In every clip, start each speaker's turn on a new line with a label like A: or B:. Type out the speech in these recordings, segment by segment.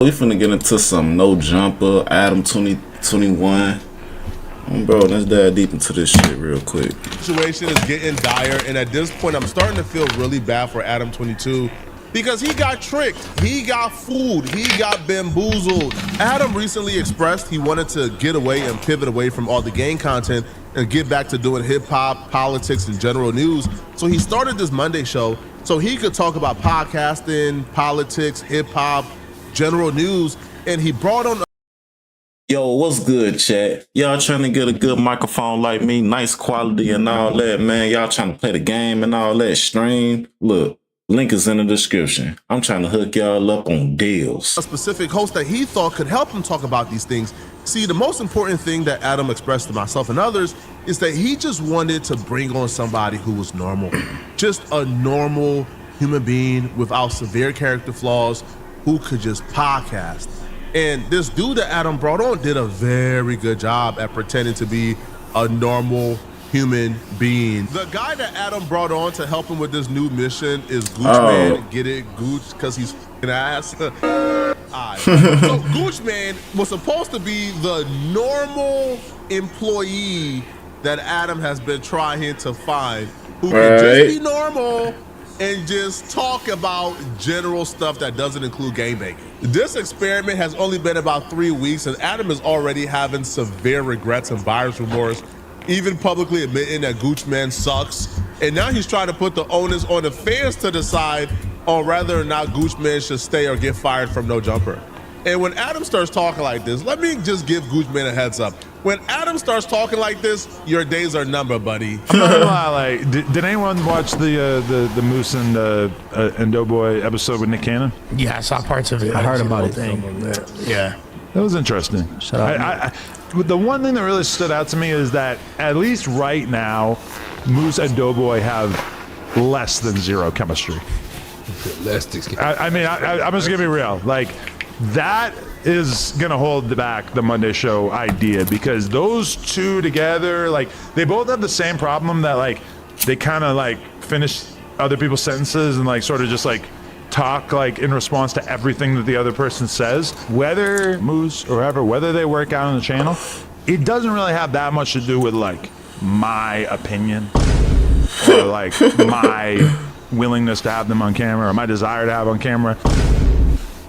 A: We finna get into some no jumper, Adam 2021. Bro, let's dive deep into this shit real quick.
B: Situation is getting dire, and at this point, I'm starting to feel really bad for Adam 22 because he got tricked, he got fooled, he got bamboozled. Adam recently expressed he wanted to get away and pivot away from all the gang content and get back to doing hip hop, politics, and general news. So he started this Monday show so he could talk about podcasting, politics, hip hop, general news, and he brought on.
A: Yo, what's good, chat? Y'all trying to get a good microphone like me, nice quality and all that, man. Y'all trying to play the game and all that, stream. Look, link is in the description. I'm trying to hook y'all up on deals.
B: A specific host that he thought could help him talk about these things. See, the most important thing that Adam expressed to myself and others is that he just wanted to bring on somebody who was normal. Just a normal human being without severe character flaws who could just podcast. And this dude that Adam brought on did a very good job at pretending to be a normal human being. The guy that Adam brought on to help him with this new mission is Gooch Man. Get it? Gooch, because he's an ass. So Gooch Man was supposed to be the normal employee that Adam has been trying to find who can just be normal and just talk about general stuff that doesn't include gangbanging. This experiment has only been about 3 weeks, and Adam is already having severe regrets and buyer's remorse, even publicly admitting that Gooch Man sucks. And now he's trying to put the onus on the fans to decide on whether or not Gooch Man should stay or get fired from No Jumper. And when Adam starts talking like this, let me just give Gooch Man a heads up. When Adam starts talking like this, your days are numbered, buddy.
C: I'm not gonna lie, like, did anyone watch the Moose and Doughboy episode with Nick Cannon?
D: Yeah, I saw parts of it. I heard about it. Yeah.
C: That was interesting.
D: Shut up.
C: The one thing that really stood out to me is that at least right now, Moose and Doughboy have less than zero chemistry. I'm just gonna be real. Like, that is gonna hold back the Monday show idea, because those two together, like, they both have the same problem that, like, they kind of like finish other people's sentences and like sort of just like talk like in response to everything that the other person says. Whether Moose or whoever, whether they work out on the channel, it doesn't really have that much to do with like my opinion or like my willingness to have them on camera or my desire to have on camera.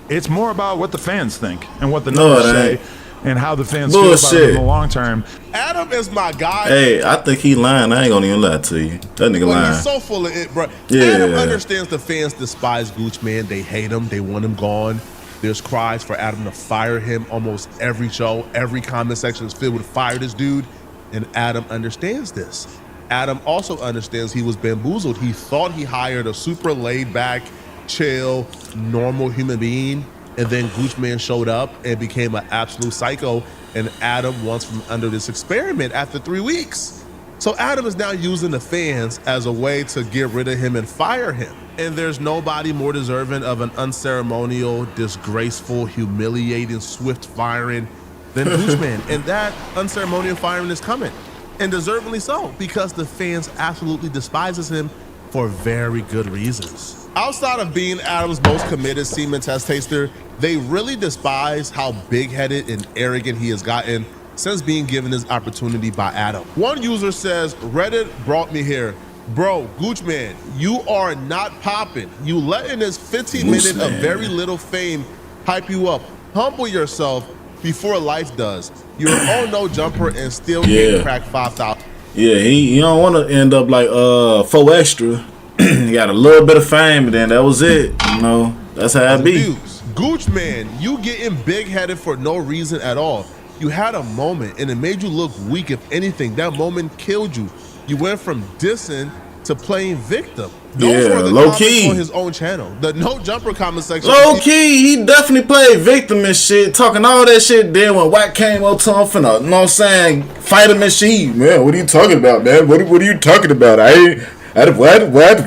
C: It's more about what the fans think and what the numbers say and how the fans feel about it in the long term.
B: Adam is my guy.
A: Hey, I think he lying. I ain't gonna even lie to you. That nigga lying.
B: He's so full of it, bro.
A: Yeah.
B: Adam understands the fans despise Gooch Man. They hate him. They want him gone. There's cries for Adam to fire him almost every show. Every comment section is filled with fire this dude. And Adam understands this. Adam also understands he was bamboozled. He thought he hired a super laid back, chill, normal human being, and then Gooch Man showed up and became an absolute psycho, and Adam wants from under this experiment after 3 weeks. So Adam is now using the fans as a way to get rid of him and fire him. And there's nobody more deserving of an unceremonial, disgraceful, humiliating, swift firing than Gooch Man. And that unceremonial firing is coming, and deservedly so, because the fans absolutely despises him for very good reasons. Outside of being Adam's most committed semen test taster, they really despise how big-headed and arrogant he has gotten since being given his opportunity by Adam. One user says, Reddit brought me here. Bro, Gooch Man, you are not popping. You letting this 15 minutes of very little fame hype you up. Humble yourself before life does. You're on No Jumper and still can't crack 5,000.
A: Yeah, he don't want to end up like 4 Extra. He got a little bit of fame, and then that was it. You know, that's how it be.
B: Gooch Man, you getting big-headed for no reason at all. You had a moment, and it made you look weak. If anything, that moment killed you. You went from dissing to playing victim. Those were the
A: low
B: comments
A: key
B: on his own channel. The No Jumper comment section.
A: Low key, he definitely played victim and shit, talking all that shit. Then when Wack came up to him finna, you know what I'm saying, fight him and shit. Man, what are you talking about, man? What are you talking about?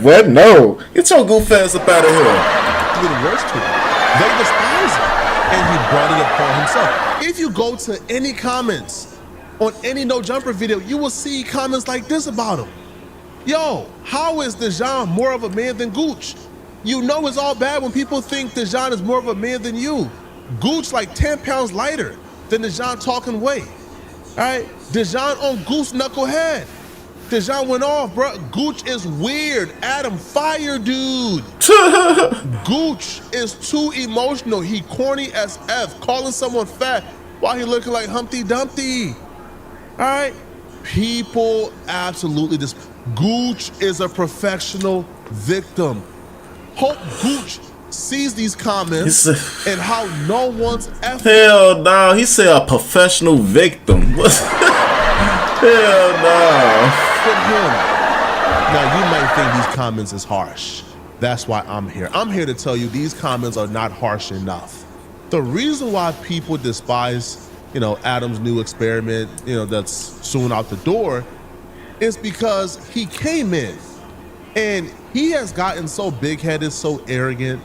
A: What? No. Get your goof ass up out of here.
B: Even worse to him. They despise him, and he brought it upon himself. If you go to any comments on any No Jumper video, you will see comments like this about him. Yo, how is Dejan more of a man than Gooch? You know it's all bad when people think Dejan is more of a man than you. Gooch like 10 pounds lighter than Dejan talking weight. All right, Dejan on Gooch knucklehead. Dejan went off, bro. Gooch is weird. Adam, fire, dude. Gooch is too emotional. He corny as F, calling someone fat while he looking like Humpty Dumpty. All right, people absolutely Gooch is a professional victim. Hope Gooch sees these comments and how no one's effing.
A: Hell no, he said a professional victim. Hell no.
B: With him. Now you might think these comments is harsh. That's why I'm here. I'm here to tell you these comments are not harsh enough. The reason why people despise, Adam's new experiment, that's soon out the door, is because he came in and he has gotten so big-headed, so arrogant,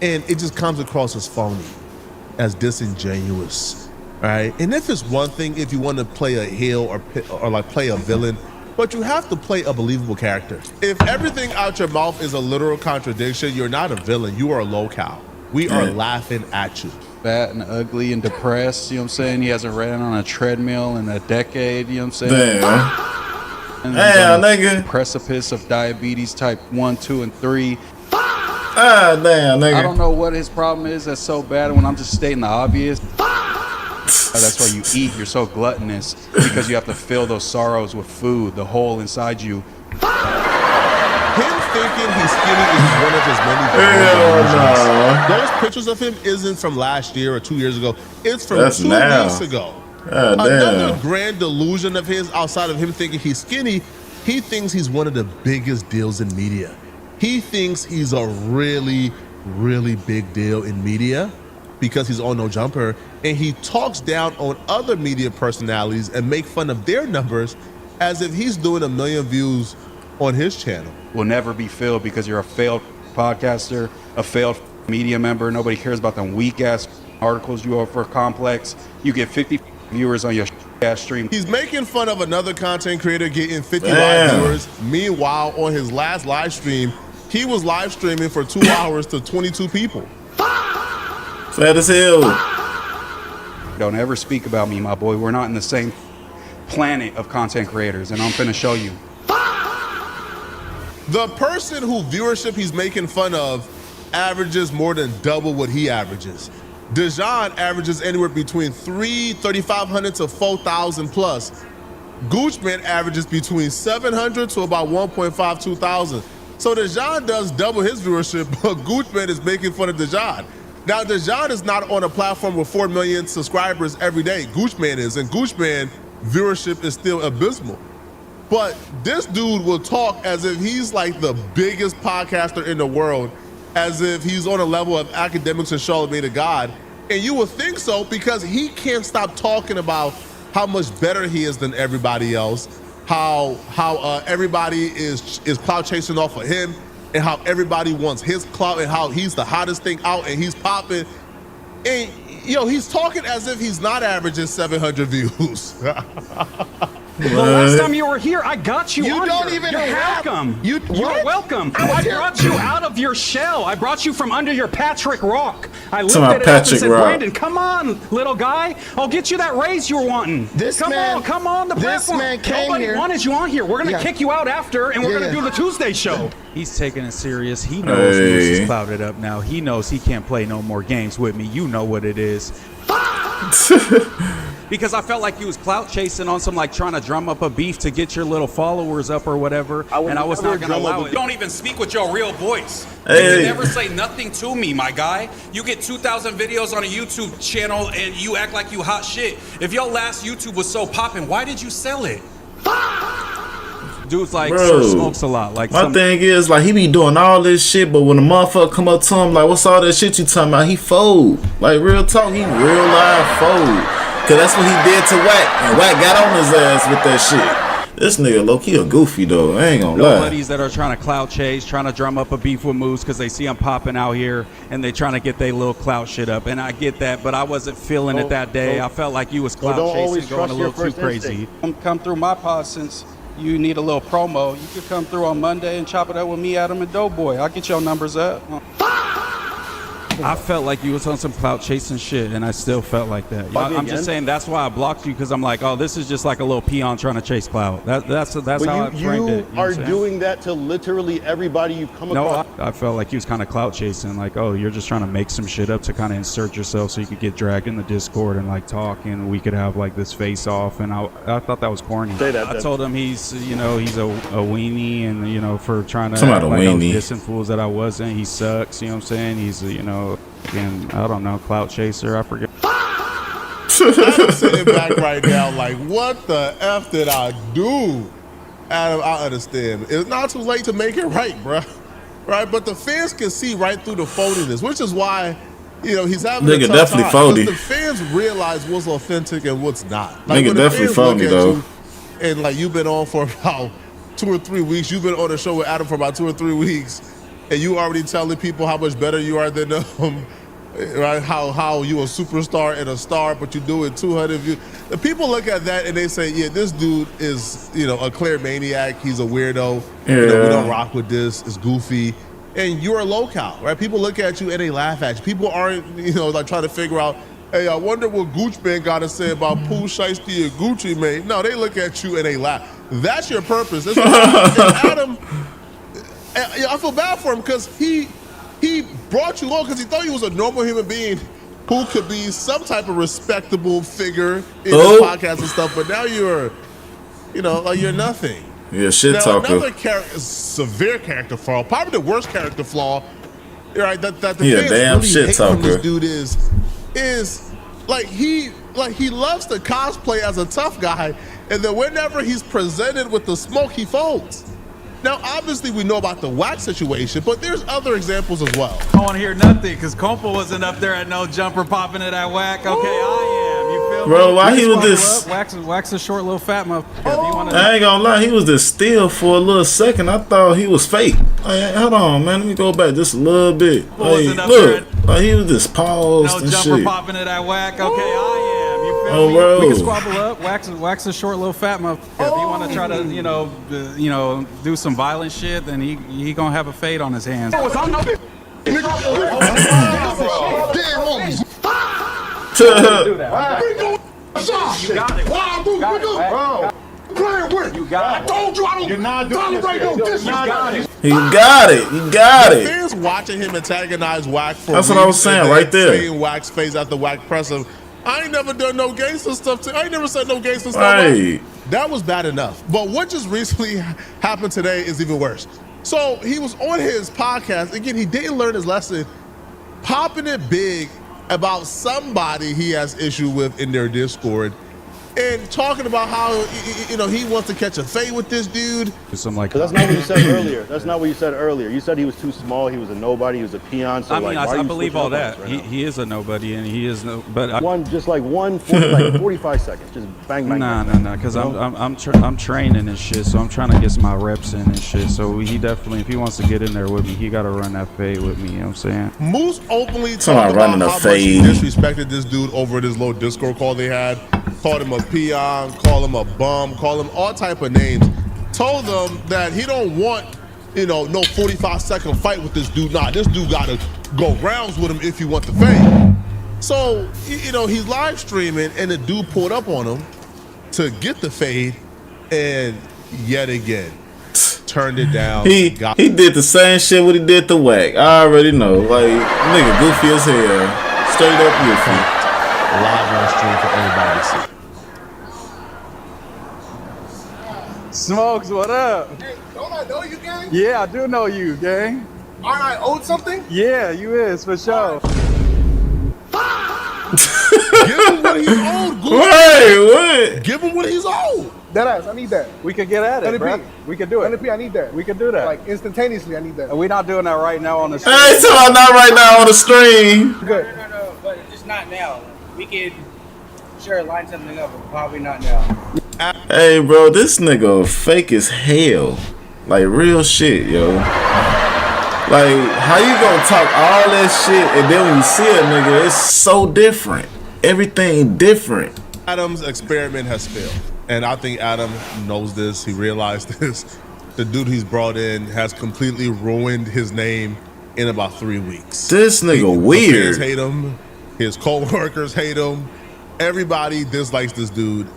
B: and it just comes across as phony, as disingenuous, right? And if it's one thing, if you want to play a heel or like play a villain, but you have to play a believable character. If everything out your mouth is a literal contradiction, you're not a villain, you are a low-cow. We are laughing at you.
E: Fat and ugly and depressed, you know what I'm saying? He hasn't ran on a treadmill in a decade, you know what I'm saying?
A: Damn, nigga.
E: Precipice of diabetes type 1, 2, and 3.
A: Damn, nigga.
E: I don't know what his problem is that's so bad when I'm just stating the obvious. That's why you eat. You're so gluttonous because you have to fill those sorrows with food, the hole inside you.
B: Him thinking he's skinny is one of his many delusions. Those pictures of him isn't from last year or 2 years ago. It's from 2 weeks ago. Another grand delusion of his, outside of him thinking he's skinny, he thinks he's one of the biggest deals in media. He thinks he's a really, really big deal in media because he's on No Jumper, and he talks down on other media personalities and make fun of their numbers as if he's doing 1 million views on his channel.
E: Will never be filled because you're a failed podcaster, a failed media member. Nobody cares about them weak-ass articles you offer Complex. You get 50 viewers on your ass stream.
B: He's making fun of another content creator getting 50 live viewers. Meanwhile, on his last live stream, he was live streaming for 2 hours to 22 people.
A: Fat as hell.
E: Don't ever speak about me, my boy. We're not in the same planet of content creators, and I'm finna show you.
B: The person whose viewership he's making fun of averages more than double what he averages. Dejan averages anywhere between 3,500 to 4,000 plus. Goochman averages between 700 to about 1.52 thousand. So Dejan does double his viewership, but Goochman is making fun of Dejan. Now, Dejan is not on a platform with 4 million subscribers every day. Goochman is, and Goochman viewership is still abysmal. But this dude will talk as if he's like the biggest podcaster in the world, as if he's on a level of academics and Charlamagne the God. And you would think so because he can't stop talking about how much better he is than everybody else, how everybody is clout chasing off of him, and how everybody wants his clout, and how he's the hottest thing out and he's popping. And he's talking as if he's not averaging 700 views.
F: The last time you were here, I got you.
G: You
F: on
G: don't
F: here.
G: even
F: You're
G: have.
F: welcome.
G: You're
F: welcome. I brought you out of your shell. I brought you from under your Patrick Rock. I looked
A: my
F: at it up and
A: Patrick
F: said,
A: Rock.
F: Brandon, come on, little guy. I'll get you that raise you were wanting. Come on the platform.
G: man came
F: Nobody
G: here.
F: wanted you on here. We're gonna kick you out after, and we're gonna do the Tuesday show.
H: He's taking it serious. He knows Moose is clouded up now. He knows he can't play no more games with me. You know what it is. Because I felt like he was clout chasing on some, like trying to drum up a beef to get your little followers up or whatever. And I was not going to allow it. You don't even speak with your real voice. You can never say nothing to me, my guy. You get 2,000 videos on a YouTube channel and you act like you hot shit. If your last YouTube was so popping, why did you sell it? Dude's like, Sir smokes a lot. Like
A: my thing is, like, he be doing all this shit, but when a motherfucker come up to him, like, what's all that shit you talking about? He fold. Like, real talk, he real live fold. Cause that's what he did to Wack, and Wack got on his ass with that shit. This nigga low-key a goofy though, I ain't gonna lie.
H: Buddies that are trying to clout chase, trying to drum up a beef with Moose because they see him popping out here and they trying to get their little clout shit up. And I get that, but I wasn't feeling it that day. I felt like you was clout chasing, going a little too crazy.
E: Come through my pod since you need a little promo. You could come through on Monday and chop it up with me, Adam, and Doughboy. I'll get your numbers up.
H: I felt like you was on some clout chasing shit, and I still felt like that. I'm just saying that's why I blocked you, because I'm like, oh, this is just like a little peon trying to chase clout. That's how I framed it.
G: You are doing that to literally everybody you come across.
H: No, I felt like he was kind of clout chasing, like, oh, you're just trying to make some shit up to kind of insert yourself so you could get dragged in the Discord and like talk, and we could have like this face off. And I thought that was corny.
G: I
H: told him he's a weenie, and for trying to
A: Come
H: act
A: on,
H: like I was
A: weenie.
H: dissing fools that I wasn't. He sucks. You know what I'm saying? He's again, I don't know, clout chaser. I forget.
B: I'm sitting back right now like, what the F did I do? Adam, I understand. It's not too late to make it right, bruh. Right? But the fans can see right through the phonyness, which is why, he's having a
A: Nigga
B: tough
A: definitely
B: time.
A: phony.
B: The fans realize what's authentic and what's not.
A: Nigga
B: when the
A: definitely
B: fans look
A: phony,
B: at
A: though.
B: you, and like you've been on for about 2 or 3 weeks. You've been on the show with Adam for about 2 or 3 weeks, and you already telling people how much better you are than them. Right? How you a superstar and a star, but you do it 200 views. The people look at that and they say, yeah, this dude is, a clear maniac. He's a weirdo.
A: Yeah.
B: We don't rock with this. It's goofy. And you're a local, right? People look at you and they laugh at you. People aren't, like trying to figure out, hey, I wonder what Gooch Man got to say about Pooh Shiesty and Gucci Mane. No, they look at you and they laugh. That's your purpose. That's what Adam, I feel bad for him because he brought you on because he thought he was a normal human being who could be some type of respectable figure in the podcast and stuff. But now you're, you're nothing.
A: Yeah, shit
B: Now,
A: talker.
B: another severe character flaw, probably the worst character flaw, right? That the
A: He a
B: fans
A: damn
B: really
A: shit
B: hate from this
A: talker.
B: dude is like he loves to cosplay as a tough guy, and then whenever he's presented with the smoke, he folds. Now, obviously, we know about the wax situation, but there's other examples as well.
H: I don't want to hear nothing because Compa wasn't up there at no jumper popping it at whack. Okay, I am. You feel
A: Bro,
H: me?
A: why
H: You
A: he
H: just
A: was
H: walk
A: this?
H: up, wax a short little fat motherfucker.
A: I ain't gonna lie, he was this still for a little second. I thought he was fake. Hey, hold on, man. Let me go back just a little bit.
H: Wasn't up
A: Look, like he was just paused
H: No
A: and
H: jumper
A: shit.
H: popping it at whack. Okay, I am. You feel
A: Oh,
H: me?
A: bro.
H: We can squabble up, wax a short little fat motherfucker. If you want to try to, do some violent shit, then he gonna have a fade on his hands.
I: You got it. You got it. I told you I don't. You're not doing this. You got it.
A: He got it. He got it.
B: Fans watching him antagonize Wack for
A: That's what I was
B: weeks
A: saying
B: and
A: right there.
B: Saying Wack's face after Wack press him. I ain't never done no gangster stuff. I ain't never said no gangster stuff.
A: Right.
B: That was bad enough. But what just recently happened today is even worse. So he was on his podcast. Again, he didn't learn his lesson. Popping it big about somebody he has issue with in their Discord. And talking about how, he wants to catch a fade with this dude.
H: Something like
G: That's not what you said earlier. That's not what you said earlier. You said he was too small. He was a nobody. He was a peon. So
H: I mean,
G: why are
H: I
G: you
H: believe
G: switching
H: all
G: up
H: that.
G: on us right now?
H: He is a nobody, and he is no. But
G: 45 seconds. Just bang, bang.
H: Nah. Because I'm training and shit, so I'm trying to get my reps in and shit. So he definitely, if he wants to get in there with me, he got to run that fade with me. You know what I'm saying?
B: Moose openly
A: Somebody
B: talked about
A: running a
B: how much he
A: fade.
B: disrespected this dude over this little Discord call they had. Called him a peon, called him a bum, called him all type of names. Told them that he don't want, no 45-second fight with this dude. Nah, this dude got to go rounds with him if you want the fade. So, he's live streaming and the dude pulled up on him to get the fade and yet again turned it down.
A: He did the same shit what he did to Wack. I already know. Like, nigga goofy as hell. Straight up goofy.
B: Live on stream for everybody to see.
F: Smokes, what up?
I: Hey, don't I know you, gang?
F: Yeah, I do know you, gang.
I: Aren't I owed something?
F: Yeah, you is, for sure.
B: Give him what he's owed, Goofy.
A: Wait, what?
B: Give him what he's owed.
I: Deadass, I need that.
F: We could get at it, bro. We could do it.
I: NP, I need that.
F: We could do that.
I: Like, instantaneously, I need that.
F: And we're not doing that right now on the stream.
A: Hey, tell I'm not right now on the stream.
I: Good.
J: No, but just not now. We could sure line something up, but probably not now.
A: Hey, bro, this nigga fake as hell. Like, real shit, yo. Like, how you gonna talk all that shit and then when you see a nigga, it's so different. Everything different.
B: Adam's experiment has failed. And I think Adam knows this. He realized this. The dude he's brought in has completely ruined his name in about 3 weeks.
A: This nigga
B: His
A: weird.
B: fans hate him. His co-workers hate him. Everybody dislikes this dude.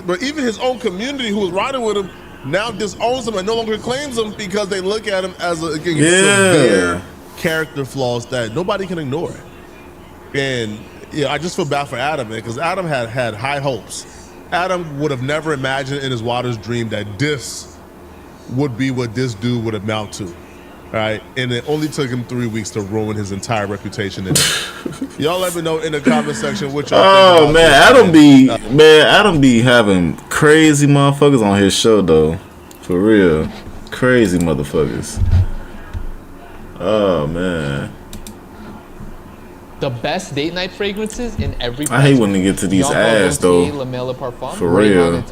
B: But even his own community who was riding with him now disowns him and no longer claims him because they look at him as severe character flaws that nobody can ignore. And I just feel bad for Adam, man, because Adam had high hopes. Adam would have never imagined in his wildest dream that this would be what this dude would amount to. Right, and it only took him 3 weeks to ruin his entire reputation. Y'all let me know in the comment section what y'all think about this.
A: Adam be having crazy motherfuckers on his show though, for real, crazy motherfuckers. Oh man,
K: the best date night fragrances in every.
A: I hate when they get to these ads though. For real.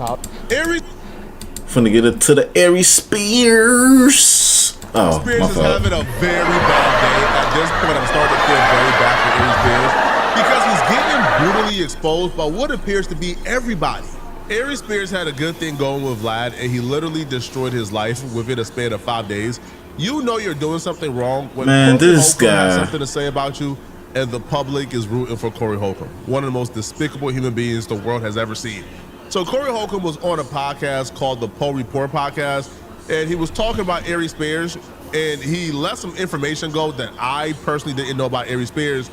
A: Finna get it to the Aries Spears. Oh,
B: Spears is having a very bad day. At this point, I'm starting to feel very bad for Aries Spears because he's getting brutally exposed by what appears to be everybody. Aries Spears had a good thing going with Vlad, and he literally destroyed his life within a span of 5 days. You know you're doing something wrong when Corey Holcomb has something to say about you, and the public is rooting for Corey Holcomb, one of the most despicable human beings the world has ever seen. So Corey Holcomb was on a podcast called the Poe Report Podcast, and he was talking about Aries Spears, and he let some information go that I personally didn't know about Aries Spears.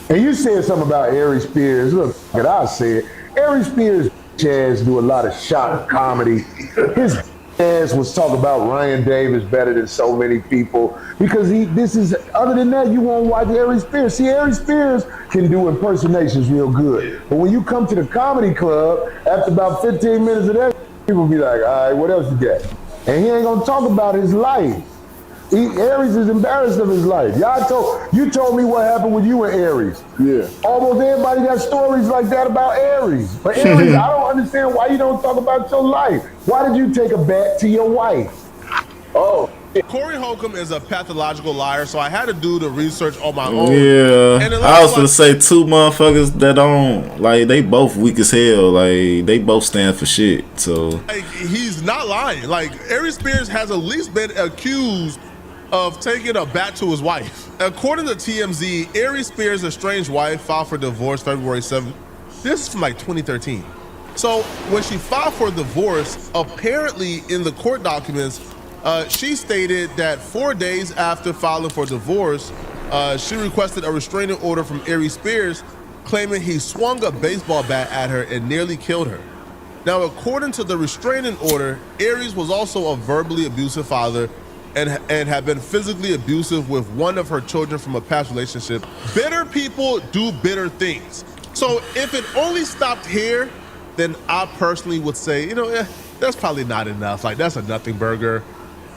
I: And you said something about Aries Spears. Look, what I said, Aries Spears ass do a lot of shock comedy. His ass was talking about Ryan Davis better than so many people because other than that, you won't watch Aries Spears. See, Aries Spears can do impersonations real good. But when you come to the comedy club, after about 15 minutes of that, people be like, all right, what else you got? And he ain't gonna talk about his life. Aries is embarrassed of his life. You told me what happened with you and Aries. Yeah. Almost everybody got stories like that about Aries. But Aries, I don't understand why you don't talk about your life. Why did you take a bat to your wife? Oh.
B: Corey Holcomb is a pathological liar, so I had to do the research on my own.
A: Yeah, I was gonna say two motherfuckers that don't they both weak as hell. Like they both stand for shit. So
B: he's not lying. Like Aries Spears has at least been accused of taking a bat to his wife. According to TMZ, Aries Spears' estranged wife filed for divorce February 7th. This is from 2013. So when she filed for divorce, apparently in the court documents, she stated that 4 days after filing for divorce, she requested a restraining order from Aries Spears, claiming he swung a baseball bat at her and nearly killed her. Now, according to the restraining order, Aries was also a verbally abusive father and had been physically abusive with one of her children from a past relationship. Bitter people do bitter things. So if it only stopped here, then I personally would say, that's probably not enough. That's a nothing burger.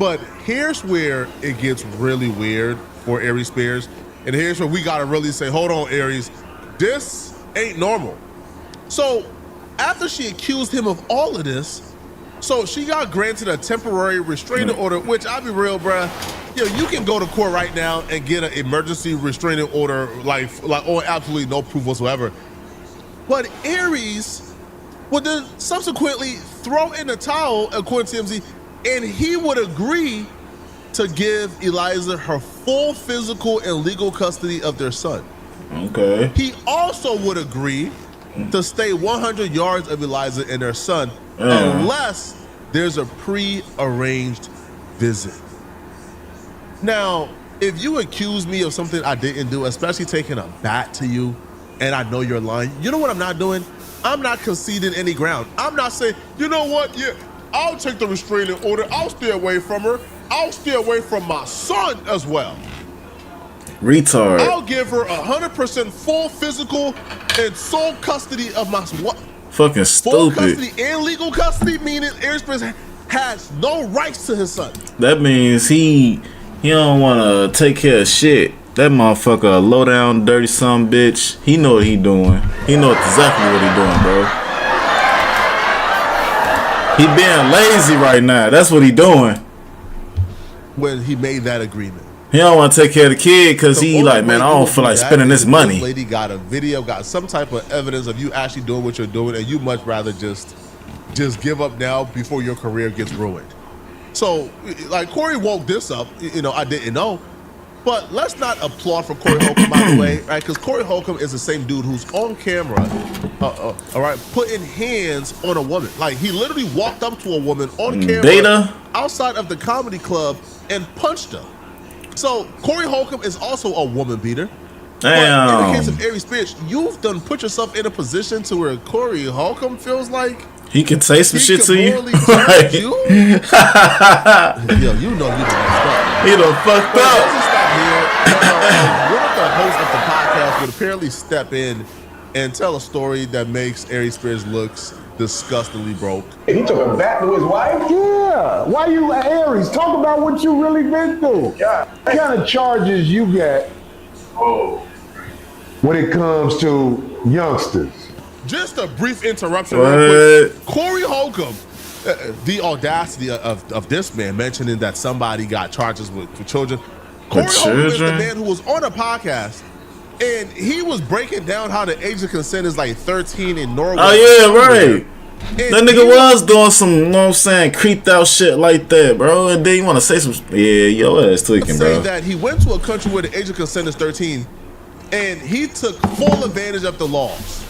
B: But here's where it gets really weird for Aries Spears. And here's where we gotta really say, hold on, Aries, this ain't normal. So after she accused him of all of this, so she got granted a temporary restraining order, which I'll be real, bruh. You can go to court right now and get an emergency restraining order, on absolutely no proof whatsoever. But Aries would then subsequently throw in the towel, according to TMZ, and he would agree to give Eliza her full physical and legal custody of their son.
A: Okay.
B: He also would agree to stay 100 yards of Eliza and their son unless there's a pre-arranged visit. Now, if you accuse me of something I didn't do, especially taking a bat to you, and I know you're lying, you know what I'm not doing? I'm not conceding any ground. I'm not saying, you know what, yeah, I'll take the restraining order. I'll stay away from her. I'll stay away from my son as well.
A: Retard.
B: I'll give her 100% full physical and sole custody of my what?
A: Fucking
B: Full
A: stupid.
B: custody and legal custody, meaning Aries Spears has no rights to his son.
A: That means he don't want to take care of shit. That motherfucker a low down, dirty son bitch. He know what he doing. He know exactly what he doing, bro. He being lazy right now. That's what he doing.
B: When he made that agreement.
A: He don't want to take care of the kid because he like, man, I don't feel like spending this money.
B: This lady got a video, got some type of evidence of you actually doing what you're doing, and you much rather just give up now before your career gets ruined. So, Corey woke this up. I didn't know. But let's not applaud for Corey Holcomb, by the way, right? Because Corey Holcomb is the same dude who's on camera, all right, putting hands on a woman. Like, he literally walked up to a woman on camera outside of the comedy club and punched her. So Corey Holcomb is also a woman beater.
A: Damn.
B: But in the case of Aries Spears, you've done put yourself in a position to where Corey Holcomb feels like
A: he can say some shit to you.
B: Like, you? Yo, you know you done messed up.
A: He done fucked up.
B: Let's stop here. One of the hosts of the podcast would apparently step in and tell a story that makes Aries Spears looks disgustingly broke.
I: He took a bat to his wife? Yeah. Why you Aries? Talk about what you really been through. Yeah. What kind of charges you get when it comes to youngsters?
B: Just a brief interruption real quick. Corey Holcomb, the audacity of this man mentioning that somebody got charges with children. Corey Holcomb is the man who was on a podcast and he was breaking down how the age of consent is like 13 in Norway.
A: Oh yeah, right. That nigga was doing some, you know what I'm saying, creeped out shit like that, bro. And then you want to say some, your ass tweaking, bro.
B: Say that he went to a country where the age of consent is 13 and he took full advantage of the laws.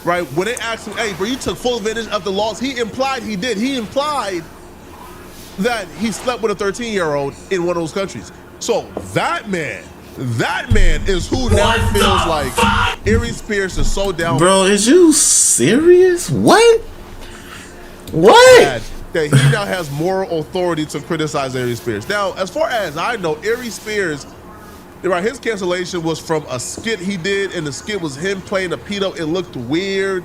B: Right? When they asked him, hey, bro, you took full advantage of the laws, he implied he did. He implied that he slept with a 13-year-old in one of those countries. So that man is who now feels like Aries Spears is so down.
A: Bro, is you serious? What? What?
B: That he now has moral authority to criticize Aries Spears. Now, as far as I know, Aries Spears, right, his cancellation was from a skit he did, and the skit was him playing a pedo. It looked weird.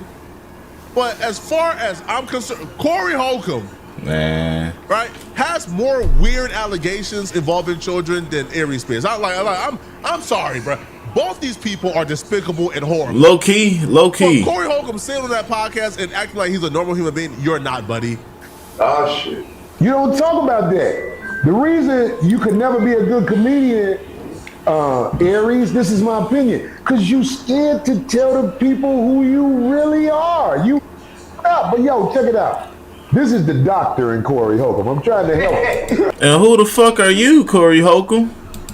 B: But as far as I'm concerned, Corey Holcomb, right, has more weird allegations involving children than Aries Spears. I'm sorry, bro. Both these people are despicable and horrible.
A: Low key.
B: But Corey Holcomb sitting on that podcast and acting like he's a normal human being. You're not, buddy.
I: Oh shit. You don't talk about that. The reason you could never be a good comedian, Aries, this is my opinion, because you scared to tell the people who you really are. But yo, check it out. This is the doctor in Corey Holcomb. I'm trying to help.
A: And who the fuck are you, Corey Holcomb?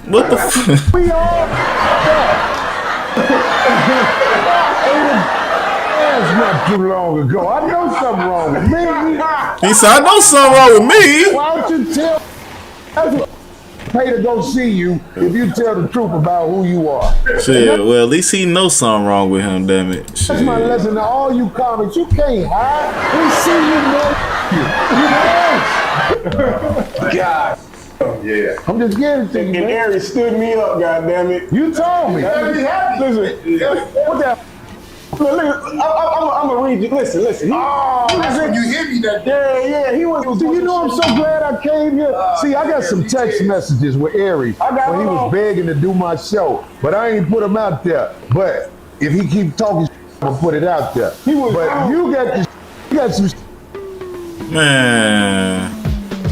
A: What the fuck?
I: We all that's not too long ago. I know something wrong with me.
A: He said, I know something wrong with me.
I: Why don't you tell? That's what pay to go see you if you tell the truth about who you are.
A: Shit, well, at least he knows something wrong with him, damn it. Shit.
I: That's my lesson to all you comics. You can't hide. We see you, man. God. Yeah. I'm just getting to you, man. And Aries stood me up, goddammit. You told me. Listen, what the? I'm gonna read you. Listen. You hit me that day. Yeah. He was. Do you know I'm so glad I came here? See, I got some text messages with Aries when he was begging to do my show, but I ain't put him out there. But if he keep talking, I'm gonna put it out there. But you got some.
A: Man,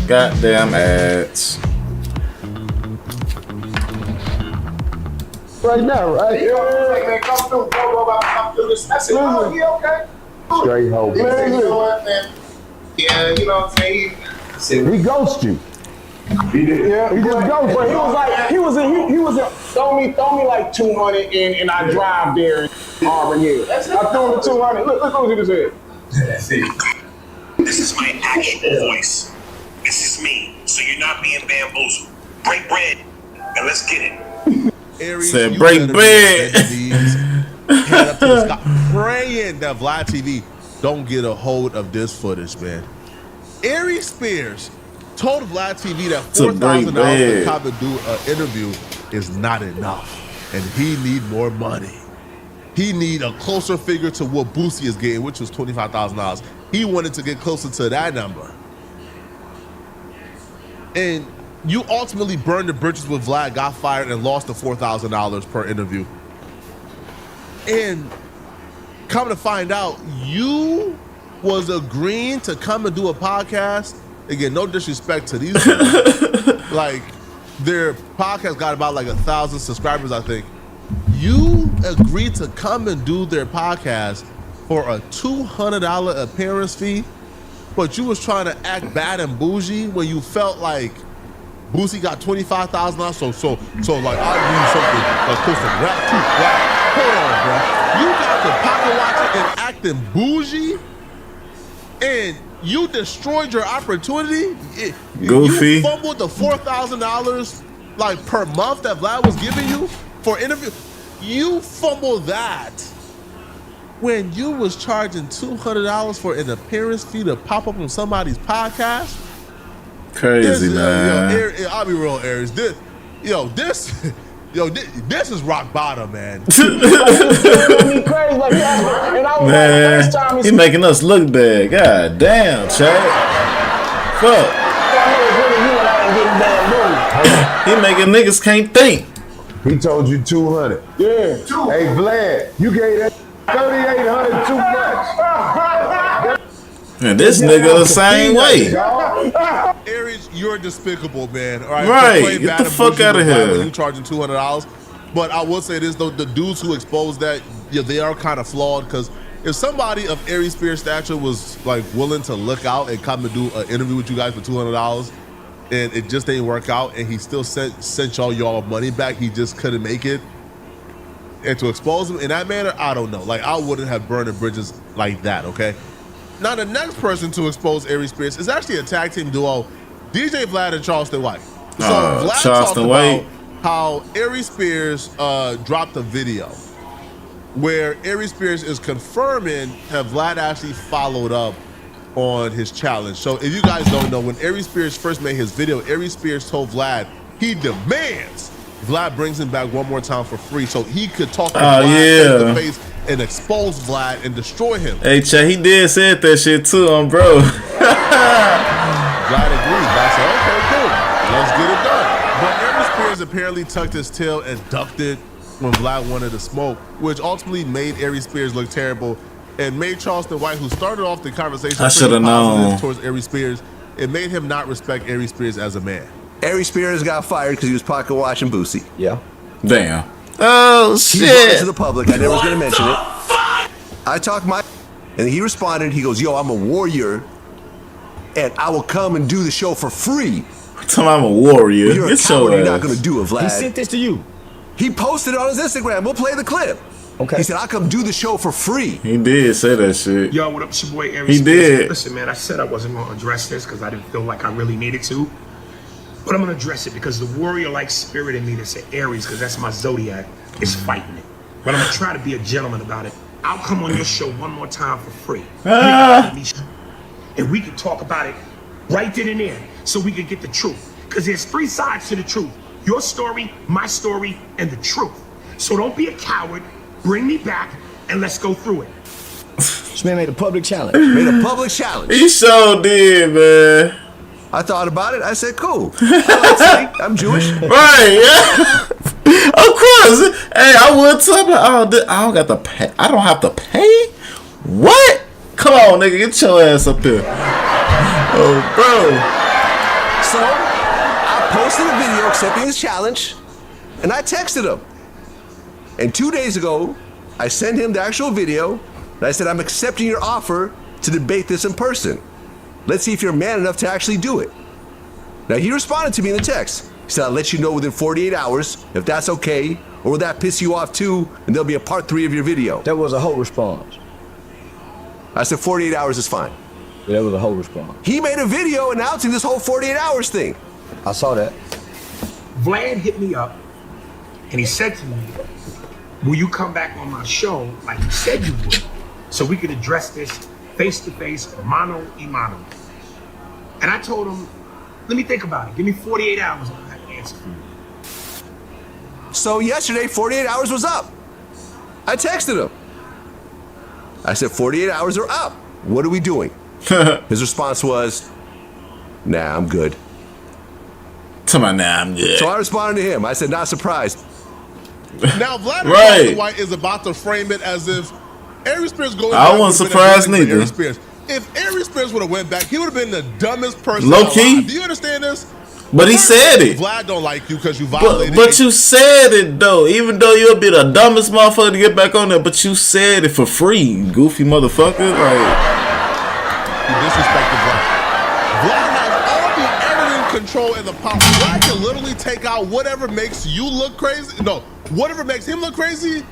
A: goddamn ads.
I: Right now, right? Yeah, man, come through, come through this message. Oh, he okay? Straight hope. You know what, man? Yeah, you know what I'm saying? He ghosted you. He did. Yeah, he just ghosted.
L: But he was like, he was throw me like 200 and I drive there in Auburn. Yeah, I threw him 200. Look what he just said.
M: This is my actual voice. This is me. So you're not being bamboozled. Break bread and let's get it.
B: Aries,
A: said break bread.
B: Head up to the sky, praying that Vlad TV don't get a hold of this footage, man. Aries Spears told Vlad TV that $4,000 to come and do an interview is not enough, and he need more money. He need a closer figure to what Boosie is getting, which was $25,000. He wanted to get closer to that number. And you ultimately burned the bridges with Vlad, got fired, and lost the $4,000 per interview. And come to find out, you was agreeing to come and do a podcast. Again, no disrespect to these people. Like, their podcast got about like 1,000 subscribers, I think. You agreed to come and do their podcast for a $200 appearance fee, but you was trying to act bad and bougie when you felt like Boosie got $25,000. So like I need something close to rap too. Like, hold on, bro. You got the pocket watching and acting bougie, and you destroyed your opportunity.
A: Goofy.
B: You fumbled the $4,000 like per month that Vlad was giving you for interview. You fumbled that when you was charging $200 for an appearance fee to pop up on somebody's podcast.
A: Crazy, man.
B: I'll be real, Aries. This is rock bottom, man.
A: Man, he making us look bad. God damn, Chad. Fuck. He making niggas can't think.
I: He told you 200.
L: Yeah.
I: Hey, Vlad, you gave that 3,800 too much.
A: And this nigga the same way.
B: Aries, you're despicable, man. All right,
A: Right, get the fuck out of here.
B: You charging $200, but I will say this though: the dudes who exposed that, they are kind of flawed. Because if somebody of Aries Spears' stature was like willing to look out and come and do an interview with you guys for $200, and it just didn't work out, and he still sent y'all money back, he just couldn't make it. And to expose him in that manner, I don't know. Like I wouldn't have burned the bridges like that. Okay. Now, the next person to expose Aries Spears is actually a tag team duo, DJ Vlad and Charleston White. So Vlad talked about how Aries Spears dropped a video where Aries Spears is confirming that Vlad actually followed up on his challenge. So if you guys don't know, when Aries Spears first made his video, Aries Spears told Vlad he demands Vlad brings him back one more time for free so he could talk to Vlad face to face and expose Vlad and destroy him.
A: Hey, Chad, he did said that shit too, bro.
B: Vlad agreed. I said, okay, cool. Let's get it done. But Aries Spears apparently tucked his tail and ducked it when Vlad wanted to smoke, which ultimately made Aries Spears look terrible and made Charleston White, who started off the conversation,
A: I should have known
B: towards Aries Spears, it made him not respect Aries Spears as a man.
N: Aries Spears got fired because he was pocket watching Boosie.
D: Yeah.
A: Damn. Oh, shit.
N: He brought it to the public. I never was going to mention it. I talked and he responded. He goes, yo, I'm a warrior, and I will come and do the show for free.
A: Tell me I'm a warrior.
N: You're a coward. You're not going to do it, Vlad.
D: He sent this to you.
N: He posted it on his Instagram. We'll play the clip.
D: Okay.
N: He said, I'll come do the show for free.
A: He did say that shit.
O: Yo, what up? It's your boy Aries.
A: He did.
O: Listen, man, I said I wasn't going to address this because I didn't feel like I really needed to. But I'm going to address it because the warrior-like spirit in me that's an Aries, because that's my zodiac, is fighting it. But I'm going to try to be a gentleman about it. I'll come on your show one more time for free. And we can talk about it right then and there so we can get the truth. Because there's three sides to the truth. Your story, my story, and the truth. So don't be a coward. Bring me back, and let's go through it.
D: This man made a public challenge.
A: He sure did, man.
N: I thought about it. I said, cool. I'm Jewish.
A: Right, yeah. Of course. Hey, I would too. I don't got to pay. I don't have to pay? What? Come on, nigga. Get your ass up here. Oh, bro.
N: So, I posted a video accepting his challenge, and I texted him. And 2 days ago, I sent him the actual video, and I said, I'm accepting your offer to debate this in person. Let's see if you're man enough to actually do it. Now, he responded to me in the text. He said, I'll let you know within 48 hours if that's okay, or will that piss you off too, and there'll be a part 3 of your video.
D: That was a whole response.
N: I said 48 hours is fine.
D: Yeah, that was a whole response.
N: He made a video announcing this whole 48 hours thing.
D: I saw that.
O: Vlad hit me up, and he said to me, will you come back on my show like you said you would, so we could address this face-to-face, mano-a-mano. And I told him, let me think about it. Give me 48 hours and I'll have an answer for you.
N: So yesterday, 48 hours was up. I texted him. I said, 48 hours are up. What are we doing? His response was, nah, I'm good.
A: Nah, I'm good.
N: So I responded to him. I said, not surprised.
B: Now, Vladimir White is about to frame it as if Aries Spears going back.
A: I wasn't surprised neither.
B: Aries Spears. If Aries Spears would have went back, he would have been the dumbest person
A: low key.
B: alive. Do you understand this?
A: But he said it.
B: Vlad don't like you because you violated.
A: But you said it though. Even though you'll be the dumbest motherfucker to get back on there, but you said it for free, goofy motherfucker. Like
B: you disrespected Vlad. Vlad has all the evidence control and the power. Vlad can literally take out whatever makes you look crazy. No, whatever makes him look crazy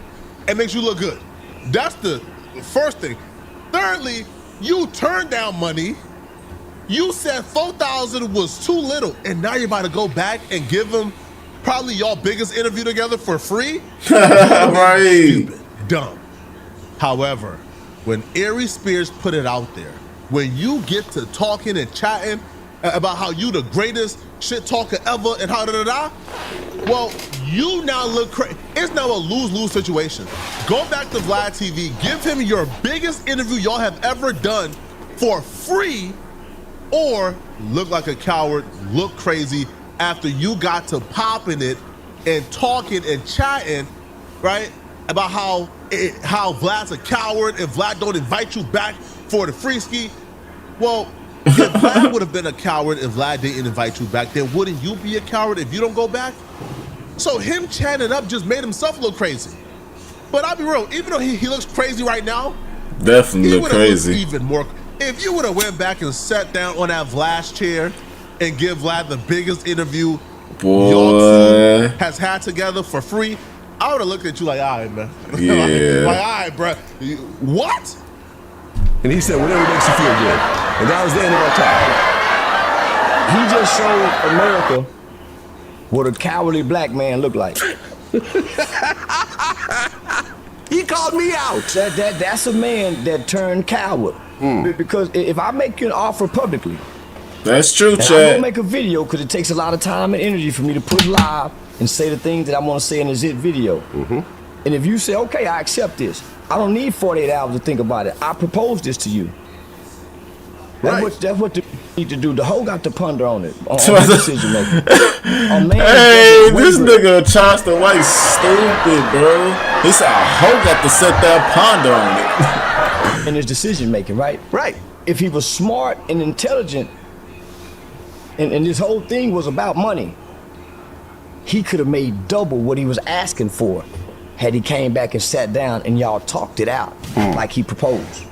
B: and makes you look good. That's the first thing. Thirdly, you turned down money. You said 4,000 was too little, and now you're about to go back and give him probably y'all biggest interview together for free?
A: Right.
B: Stupid, dumb. However, when Aries Spears put it out there, when you get to talking and chatting about how you the greatest shit talker ever and how da-da-da, well, you now look crazy. It's now a lose-lose situation. Go back to Vlad TV, give him your biggest interview y'all have ever done for free, or look like a coward, look crazy after you got to popping it and talking and chatting, right, about how Vlad's a coward and Vlad don't invite you back for the free ski. Well, if Vlad would have been a coward and Vlad didn't invite you back, then wouldn't you be a coward if you don't go back? So him chatting up just made himself look crazy. But I'll be real, even though he looks crazy right now,
A: definitely look crazy.
B: Even more. If you would have went back and sat down on that Vlad's chair and give Vlad the biggest interview y'all two has had together for free, I would have looked at you like, all right, man.
A: Yeah.
B: like, all right, bro. What?
N: And he said, whatever makes you feel good. And that was the end of our talk.
D: He just showed America what a cowardly black man looked like.
N: He called me out.
D: That's a man that turned coward. Because if I make you an offer publicly,
A: that's true,
D: and
A: Chad.
D: I'm gonna make a video because it takes a lot of time and energy for me to put live and say the things that I want to say in a zit video. And if you say, okay, I accept this, I don't need 48 hours to think about it. I propose this to you. That's what you need to do. The hoe got to ponder on it. On decision making.
A: Hey, this nigga Charleston White stupid, bro. He said a hoe got to sit there ponder on it.
D: In his decision making, right?
N: Right.
D: If he was smart and intelligent, and this whole thing was about money, he could have made double what he was asking for had he came back and sat down and y'all talked it out like he proposed.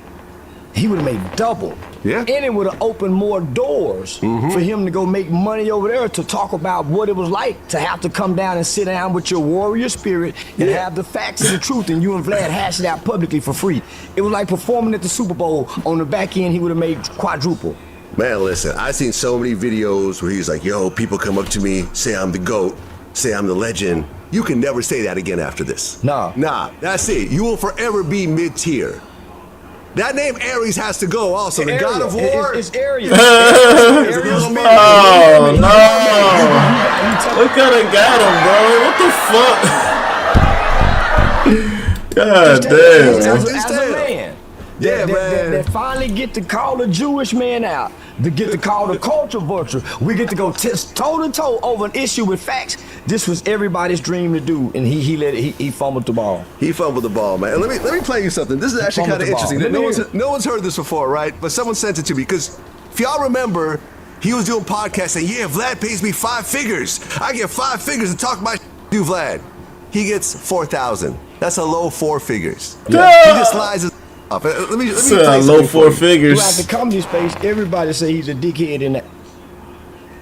D: He would have made double.
N: Yeah.
D: And it would have opened more doors for him to go make money over there to talk about what it was like to have to come down and sit down with your warrior spirit and have the facts and the truth, and you and Vlad hash it out publicly for free. It was like performing at the Super Bowl. On the back end, he would have made quadruple.
N: Man, listen, I've seen so many videos where he's like, yo, people come up to me, say I'm the GOAT, say I'm the legend. You can never say that again after this.
D: Nah,
N: that's it. You will forever be mid-tier. That name Aries has to go also. The God of War.
D: It's Aries.
A: Oh, no. Look how they got him, bro. What the fuck? God damn.
D: As a man. That finally get to call the Jewish man out. To get to call the culture vulture. We get to go toe to toe over an issue with facts. This was everybody's dream to do, and he fumbled the ball.
N: He fumbled the ball, man. And let me play you something. This is actually kind of interesting. No one's heard this before, right? But someone sent it to me because if y'all remember, he was doing podcasts saying, yeah, Vlad pays me 5 figures. I get 5 figures to talk my to Vlad. He gets 4,000. That's a low 4 figures. Yeah. He just lies his up. Let me play
A: low 4 figures.
D: Throughout the comedy space, everybody say he's a dickhead and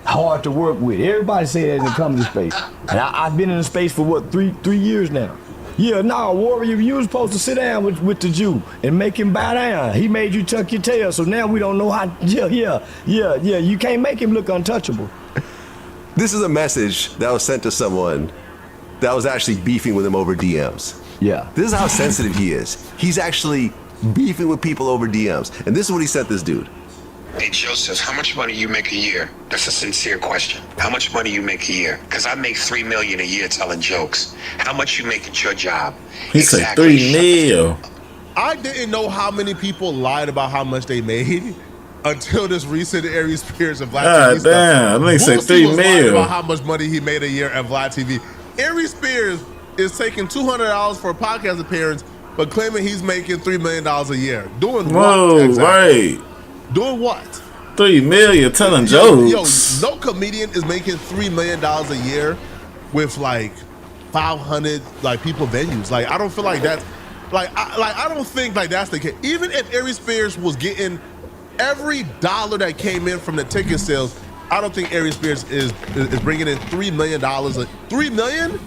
D: hard to work with. Everybody say that in the comedy space. And I've been in the space for what, three years now. Yeah, no, Warrior, you were supposed to sit down with the Jew and make him bow down. He made you tuck your tail, so now we don't know how. Yeah. You can't make him look untouchable.
N: This is a message that was sent to someone that was actually beefing with him over DMs.
D: Yeah.
N: This is how sensitive he is. He's actually beefing with people over DMs. And this is what he sent this dude.
M: Hey, Joseph, how much money you make a year? That's a sincere question. How much money you make a year? Because I make $3 million a year telling jokes. How much you make at your job?
A: He said 3 mil.
B: I didn't know how many people lied about how much they made until this recent Aries Spears and Vlad TV stuff.
A: Damn, I think said 3 mil.
B: About how much money he made a year at Vlad TV. Aries Spears is taking $200 for a podcast appearance, but claiming he's making $3 million a year. Doing what? Exactly?
A: Right.
B: Doing what?
A: 3 million telling jokes.
B: Yo, no comedian is making $3 million a year with like 500 like people venues. Like I don't feel like that's I don't think like that's the case. Even if Aries Spears was getting every dollar that came in from the ticket sales, I don't think Aries Spears is bringing in $3 million. $3 million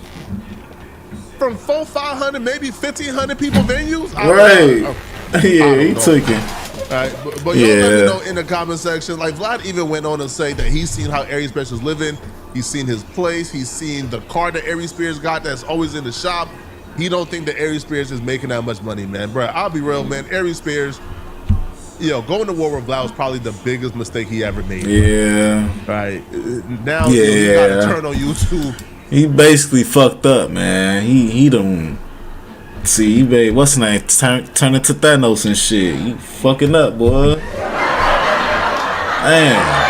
B: from 400, 500, maybe 1,500 people venues.
A: Right. Yeah, he took it.
B: Right, but y'all let me know in the comment section. Like Vlad even went on to say that he's seen how Aries Spears is living. He's seen his place. He's seen the car that Aries Spears got that's always in the shop. He don't think that Aries Spears is making that much money, man. Bro, I'll be real, man. Aries Spears, going to war with Vlad was probably the biggest mistake he ever made.
A: Yeah.
B: Right. Now he got to turn on YouTube.
A: He basically fucked up, man. He done. See, he made what's his name turn into Thanos and shit. You fucking up, boy. Man.